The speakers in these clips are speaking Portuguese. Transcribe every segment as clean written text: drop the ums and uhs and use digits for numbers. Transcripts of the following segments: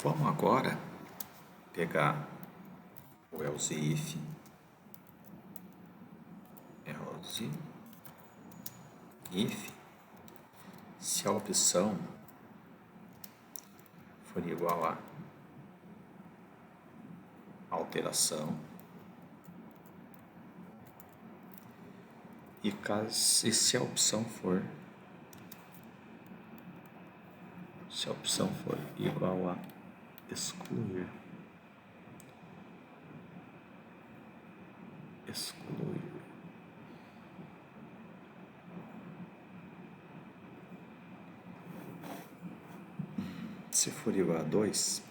Vamos agora pegar o else if, se a opção for igual a alteração e se a opção for igual a excluir. Se for igual a 2,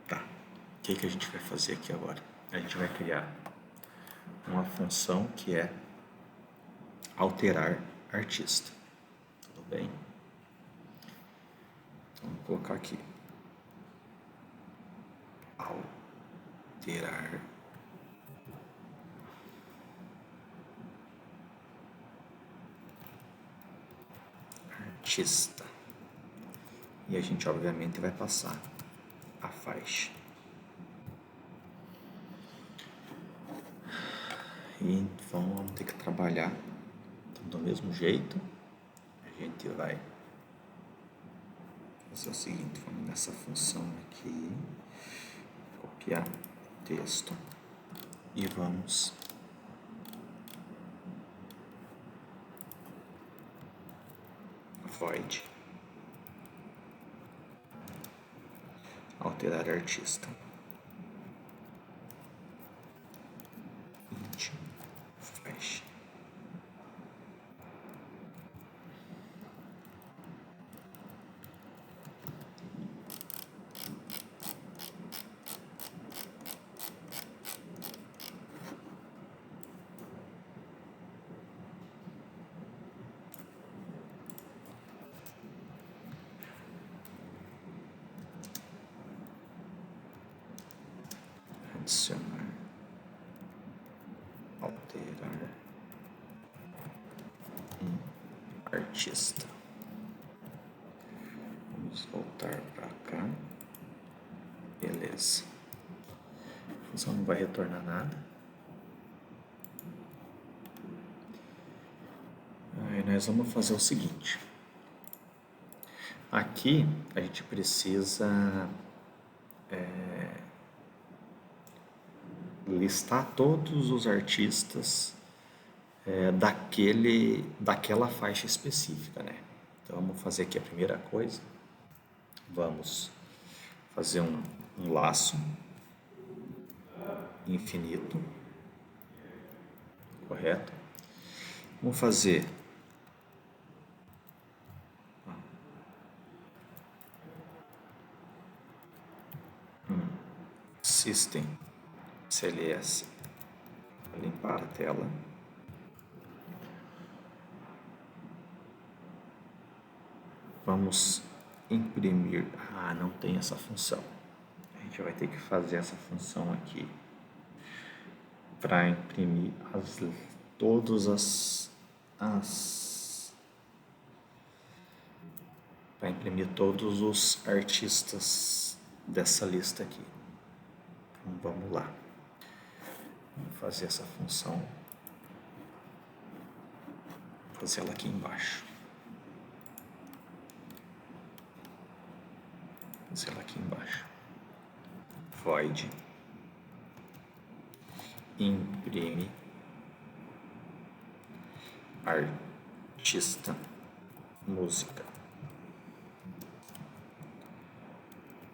tá. O que a gente vai fazer aqui agora? A gente vai criar uma função que é alterar artista. Tudo bem? Então, vou colocar aqui. Alterar artista. E a gente, obviamente, vai passar a faixa. E então, vamos ter que trabalhar do mesmo jeito. A gente vai fazer o seguinte, vamos nessa função aqui, copiar o texto e vamos void alterar artista. Int faixa. Adicionar, alterar artista. Vamos voltar para cá. Beleza. A função não vai retornar nada. Aí nós vamos fazer o seguinte. Aqui a gente precisa listar todos os artistas daquela faixa específica, né? Então vamos fazer aqui a primeira coisa. Vamos fazer um laço infinito, correto? Vamos fazer system cls, limpar a tela. Vamos imprimir. Não tem essa função. A gente vai ter que fazer essa função aqui para imprimir para imprimir todos os artistas dessa lista aqui. Então vamos lá. Vamos fazer essa função. Vou fazer ela aqui embaixo. Void imprime artista música.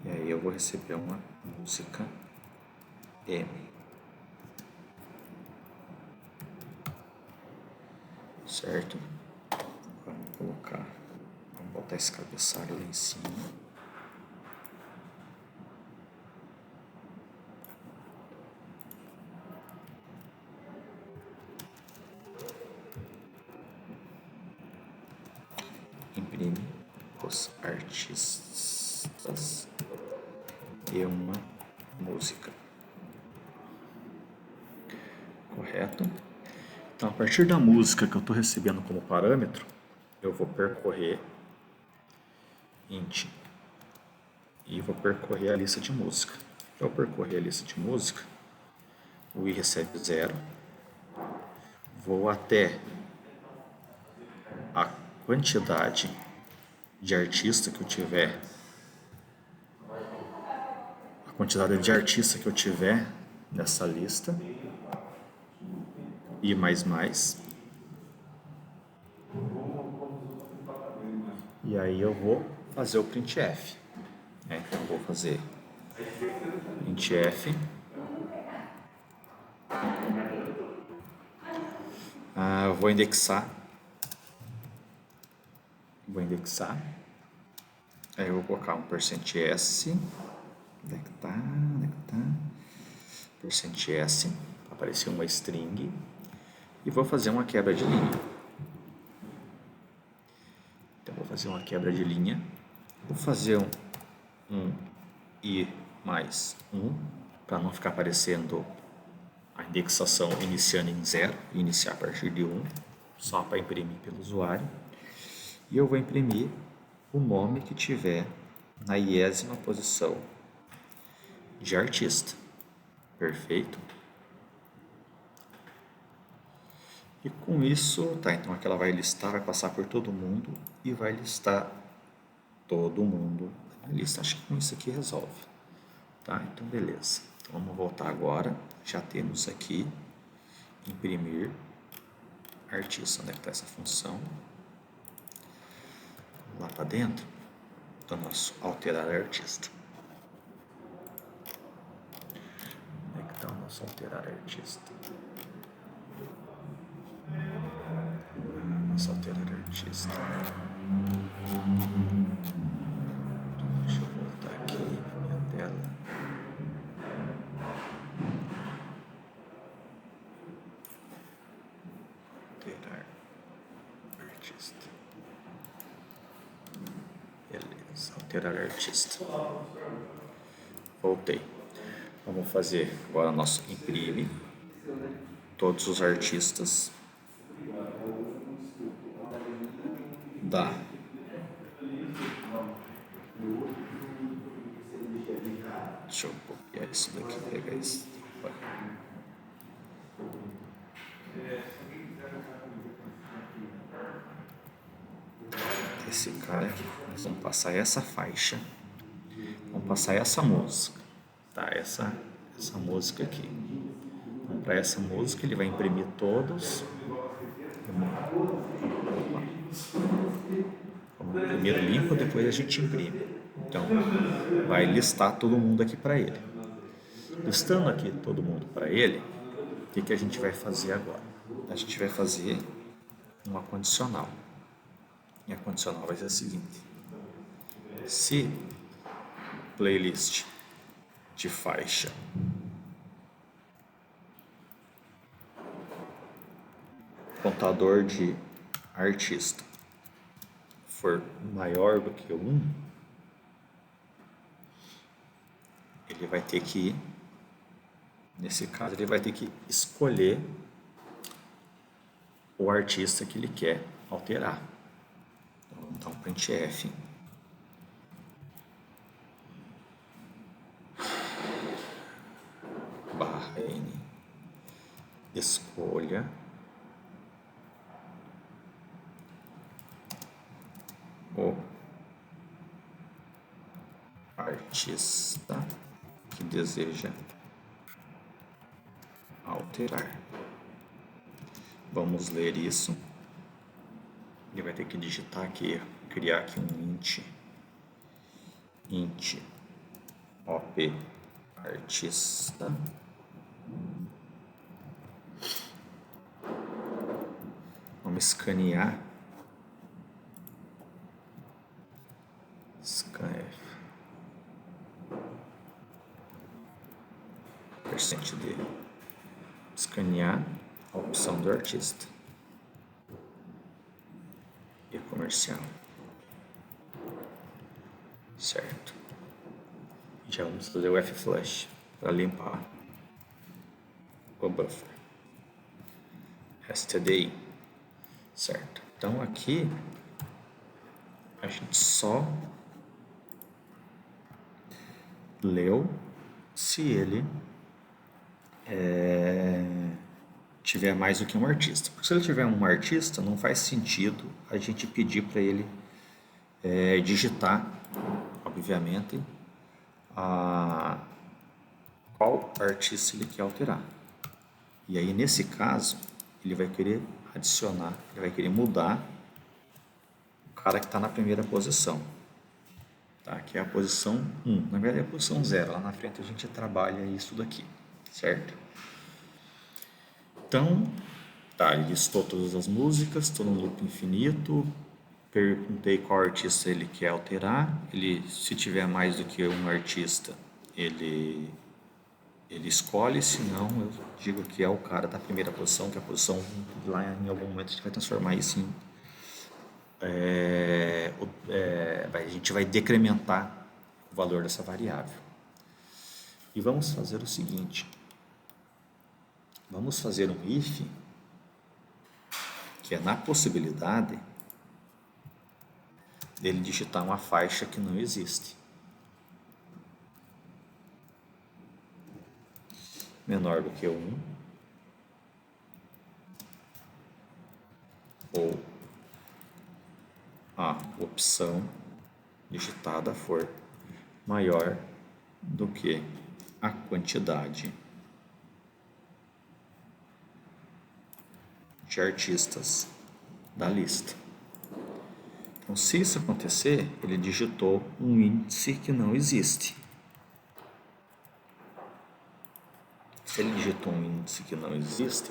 E aí eu vou receber uma música M. Certo? Vamos botar esse cabeçalho lá em cima. Imprime os artistas e uma música. Correto? Então, a partir da música que eu estou recebendo como parâmetro, eu vou percorrer int, e vou percorrer a lista de música. Para eu percorrer a lista de música, o i recebe 0, vou até a quantidade de artista que eu tiver, a quantidade de artista que eu tiver nessa lista, i mais, e aí eu vou fazer o printf. Então eu vou fazer printf, eu vou indexar, aí eu vou colocar um %s, onde é que tá? %s, apareceu uma string, e vou fazer uma quebra de linha. Então vou fazer uma quebra de linha, vou fazer um i mais 1, para não ficar aparecendo a indexação iniciando em 0, e iniciar a partir de 1, só para imprimir pelo usuário. E eu vou imprimir o nome que tiver na 20ª posição de artista. Perfeito? E com isso, tá, então aqui ela vai listar, vai passar por todo mundo e vai listar todo mundo na lista. Acho que com isso aqui resolve. Tá, então beleza. Então vamos voltar agora. Já temos aqui imprimir artista. Onde é que está essa função? Lá para dentro do nosso alterar artista. Onde é que está o nosso alterar artista? Nosso alterar artista. Deixa eu voltar aqui na minha tela. Alterar artista. Beleza, alterar artista. Voltei. Vamos fazer agora nosso imprime todos os artistas da deixa eu copiar isso daqui, pegar isso. Esse cara aqui, nós vamos passar essa faixa, vamos passar essa música, tá? Essa música aqui. Então, para essa música ele vai imprimir todos. Primeiro limpa, depois a gente imprime. Então vai listar todo mundo aqui para ele. Listando aqui todo mundo para ele, o que a gente vai fazer agora? A gente vai fazer uma condicional. E a condicional vai ser a seguinte: se playlist de faixa contador de artista for maior do que 1, ele vai ter que, nesse caso, ele vai ter que escolher o artista que ele quer alterar. Então, vamos dar um printf. /n escolha o artista que deseja alterar. Vamos ler isso. Ele vai ter que digitar aqui, criar aqui um int op artista. Vamos escanear. Scanf. %d. Escanear a opção do artista. E comercial. Certo. Já vamos fazer o fflash para limpar o buffer. stdi. Certo. Então aqui a gente só leu se ele tiver mais do que um artista. Porque se ele tiver um artista, não faz sentido a gente pedir para ele digitar, obviamente, qual artista ele quer alterar. E aí, nesse caso, ele vai querer adicionar, ele vai querer mudar o cara que está na primeira posição, tá? Que é a posição 1. Na verdade, é a posição 0. Lá na frente a gente trabalha isso daqui, certo? Então, tá, ele listou todas as músicas, estou no loop infinito, perguntei qual artista ele quer alterar, se tiver mais do que um artista, ele escolhe, se não, eu digo que é o cara da primeira posição, que é a posição 1, lá em algum momento a gente vai transformar isso em... a gente vai decrementar o valor dessa variável. E vamos fazer o seguinte, vamos fazer um if, que é na possibilidade dele digitar uma faixa que não existe. Menor do que 1, ou a opção digitada for maior do que a quantidade de artistas da lista. Então, se isso acontecer, ele digitou um índice que não existe. Se ele digitou um índice que não existe,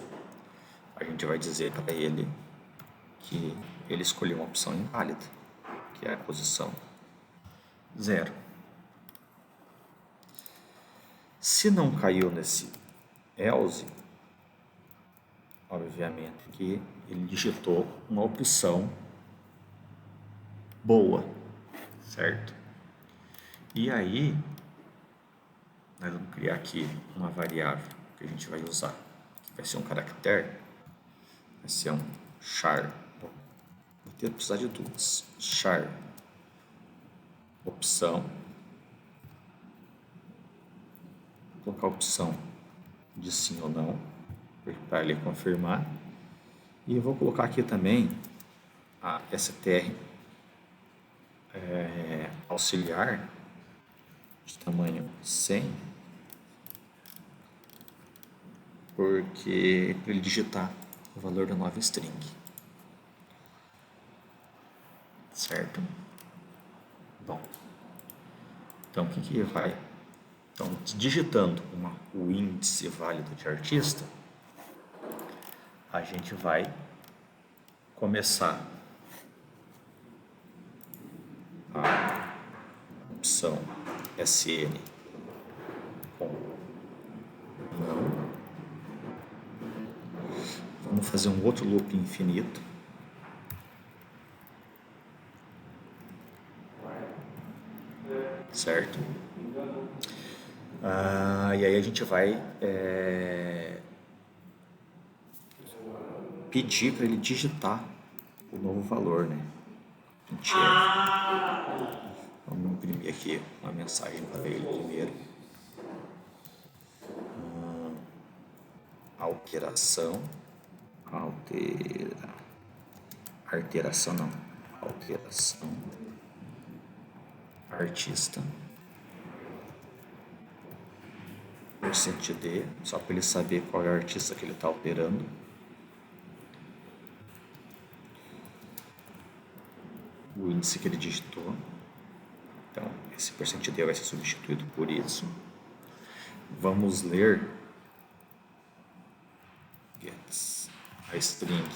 a gente vai dizer para ele que ele escolheu uma opção inválida, que é a posição 0. Se não caiu nesse else, obviamente que ele digitou uma opção boa, certo? E aí, nós vamos criar aqui uma variável que a gente vai usar, que vai ser um caractere, vai ser um char, vou ter que precisar de duas, char, opção, vou colocar a opção de sim ou não, para ele confirmar, e eu vou colocar aqui também a str auxiliar de tamanho 100, porque para ele digitar o valor da nova string, certo? Bom, então o que vai? Então, digitando o índice válido de artista, a gente vai começar a opção SN com não. Vamos fazer um outro loop infinito. Certo? E aí a gente vai pedir para ele digitar o novo valor, né? Vamos imprimir aqui uma mensagem para ele primeiro. Alteração artista %d, só para ele saber qual é o artista que ele está alterando. O índice que ele digitou. Então, esse %d vai ser substituído por isso. Vamos ler a string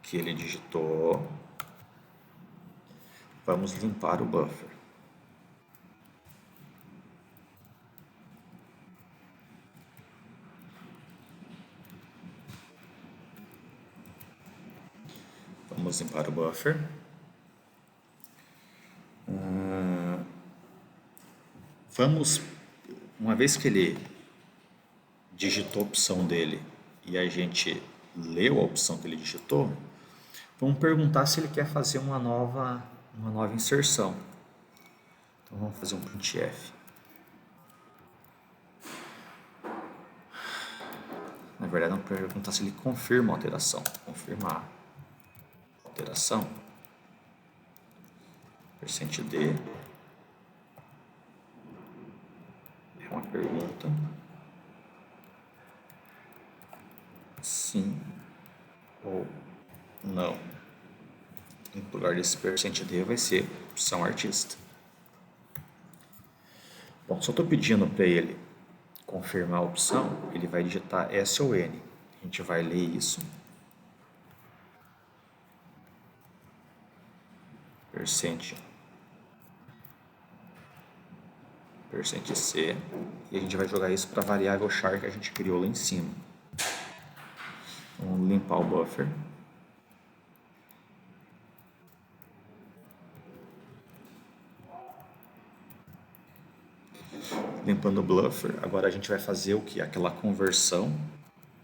que ele digitou. Vamos limpar o buffer. Vamos limpar o buffer. Vamos, uma vez que ele digitou a opção dele e a gente leu a opção que ele digitou, vamos perguntar se ele quer fazer uma nova inserção. Então vamos fazer um printf. Na verdade, não perguntar se ele confirma a alteração. Confirmar a alteração. %d é uma pergunta. Sim ou não. No lugar desse %d vai ser opção artista. Bom, se eu estou pedindo para ele confirmar a opção, ele vai digitar S ou N. A gente vai ler isso. %C. E a gente vai jogar isso para a variável char que a gente criou lá em cima. Vamos limpar o buffer. Limpando o buffer, agora a gente vai fazer o que? Aquela conversão,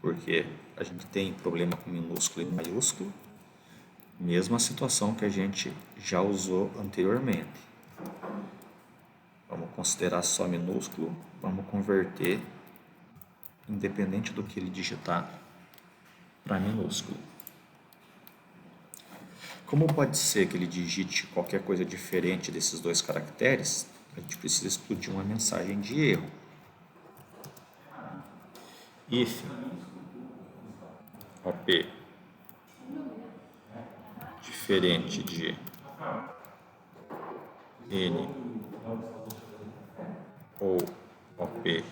porque a gente tem problema com minúsculo e maiúsculo. Mesma situação que a gente já usou anteriormente. Vamos considerar só minúsculo, vamos converter, independente do que ele digitar, para minúsculo. Como pode ser que ele digite qualquer coisa diferente desses dois caracteres, a gente precisa explodir uma mensagem de erro. If OP diferente de N ou OP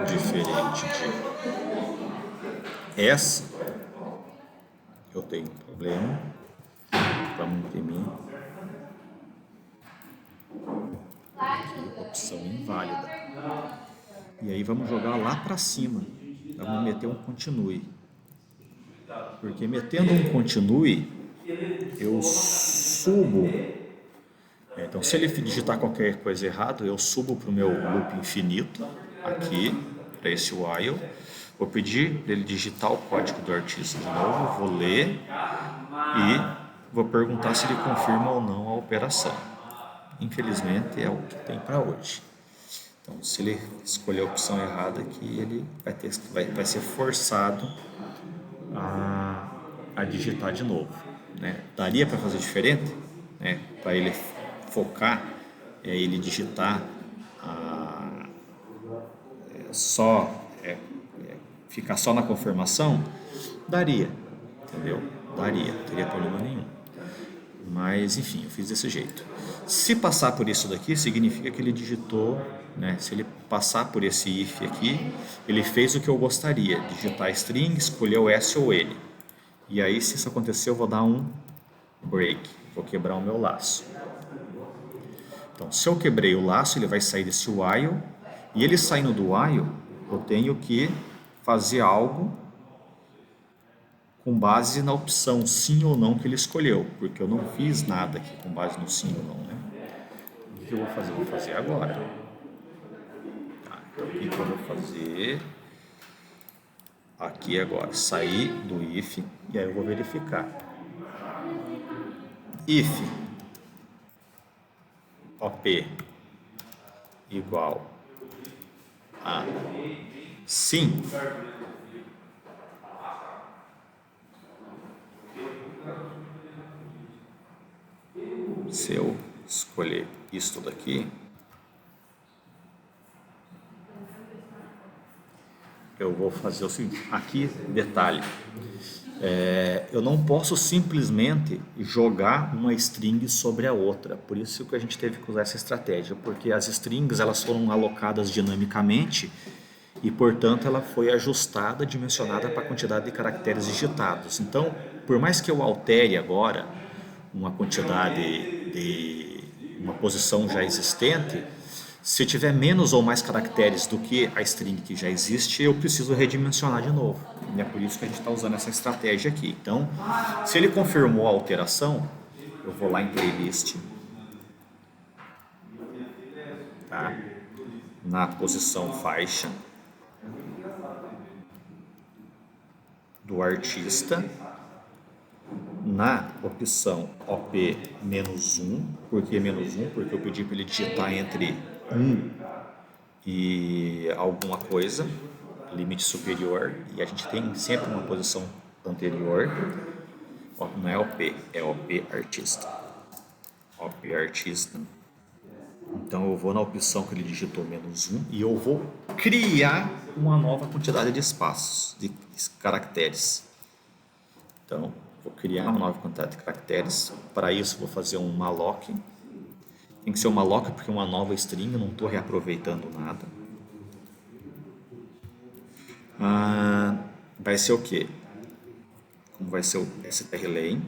diferente de S, eu tenho um problema. Vamos imprimir. Aqui, opção inválida. E aí vamos jogar lá para cima. Vamos meter um continue. Porque metendo um continue, eu subo. Então, se ele digitar qualquer coisa errada, eu subo para o meu loop infinito, aqui, para esse while. Vou pedir para ele digitar o código do artista de novo, vou ler e vou perguntar se ele confirma ou não a operação. Infelizmente, é o que tem para hoje. Então, se ele escolher a opção errada aqui, ele vai ser forçado a digitar de novo. Né? Daria para fazer diferente? Né? Para ele focar, ele digitar ficar só na confirmação? Daria, entendeu? Daria, não teria problema nenhum. Mas, enfim, eu fiz desse jeito. Se passar por isso daqui, significa que ele digitou, né? Se ele passar por esse if aqui, ele fez o que eu gostaria, digitar string, escolheu S ou N. E aí, se isso acontecer, eu vou dar um break, vou quebrar o meu laço. Então, se eu quebrei o laço, ele vai sair desse while, e ele saindo do while, eu tenho que fazer algo com base na opção sim ou não que ele escolheu, porque eu não fiz nada aqui com base no sim ou não, né? O que eu vou fazer? Vou fazer agora. Tá, então, o que eu vou fazer? Aqui agora, sair do if, e aí eu vou verificar. If OP igual a sim, se eu escolher isto daqui, eu vou fazer o seguinte, aqui detalhe, eu não posso simplesmente jogar uma string sobre a outra, por isso que a gente teve que usar essa estratégia, porque as strings elas foram alocadas dinamicamente e, portanto, ela foi ajustada, dimensionada para a quantidade de caracteres digitados. Então, por mais que eu altere agora uma quantidade de uma posição já existente, se tiver menos ou mais caracteres do que a string que já existe, eu preciso redimensionar de novo. E é por isso que a gente está usando essa estratégia aqui. Então, se ele confirmou a alteração, eu vou lá em playlist, tá? Na posição faixa do do artista na opção OP-1. Por que -1? Porque eu pedi para ele digitar entre 1 e alguma coisa, limite superior, e a gente tem sempre uma posição anterior. Não é OP, é OP artista. OP artista. Então eu vou na opção que ele digitou -1 e eu vou criar uma nova quantidade de espaços, de caracteres. Então, vou criar uma nova quantidade de caracteres. Para isso, vou fazer um malloc. Tem que ser um malloc porque é uma nova string, eu não estou reaproveitando nada. Vai ser o quê? Como vai ser o strlen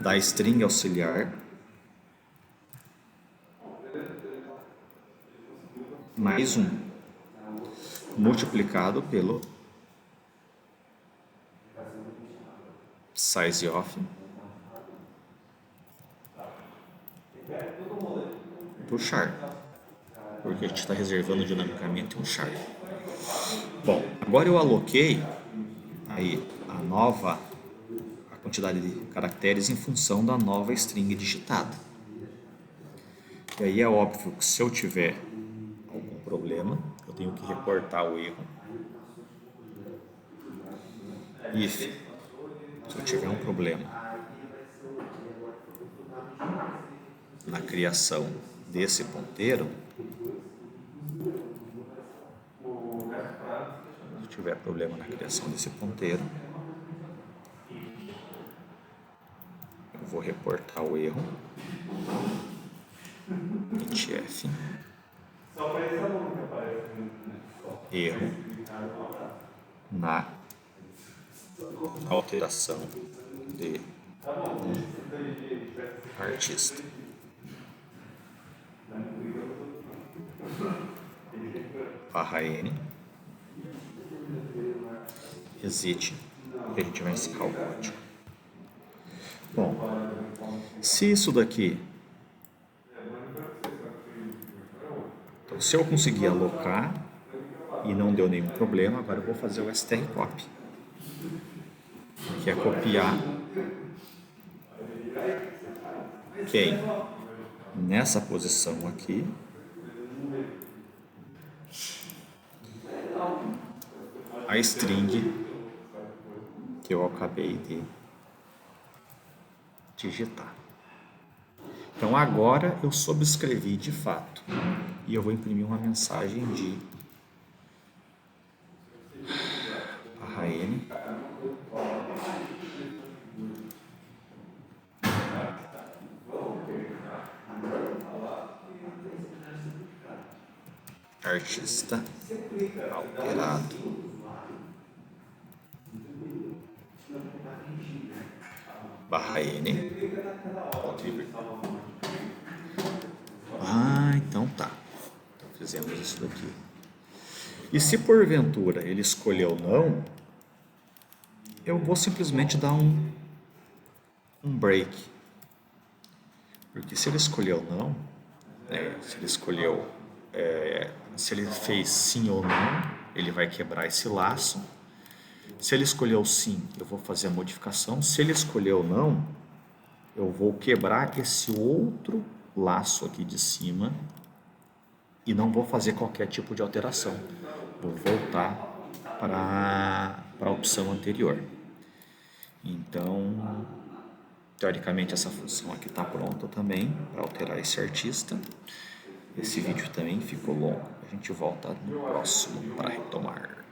da string auxiliar mais 1 multiplicado pelo sizeOf do char, porque a gente está reservando dinamicamente um char. Bom, agora eu aloquei aí a quantidade de caracteres em função da nova string digitada. E aí é óbvio que se eu tiver algum problema, eu tenho que reportar o erro. If, se eu tiver um problema na criação desse ponteiro, se tiver problema na criação desse ponteiro, eu vou reportar o erro. F erro na alteração de artista. /n exit e a gente vai encerrar o código. Bom, se isso daqui, então, se eu conseguir alocar e não deu nenhum problema, agora eu vou fazer o strcopy, que é copiar quem nessa posição aqui a string que eu acabei de digitar. Então agora eu subscrevi de fato e eu vou imprimir uma mensagem de /n artista alterado /n. Então tá. Então fizemos isso daqui. E se porventura ele escolheu não, eu vou simplesmente dar um break. Porque se ele escolheu não, se ele fez sim ou não, ele vai quebrar esse laço. Se ele escolheu sim, eu vou fazer a modificação. Se ele escolheu não, eu vou quebrar esse outro laço aqui de cima e não vou fazer qualquer tipo de alteração. Vou voltar para a opção anterior. Então, teoricamente, essa função aqui está pronta também para alterar esse artista. Esse vídeo também ficou longo. A gente volta no próximo para retomar.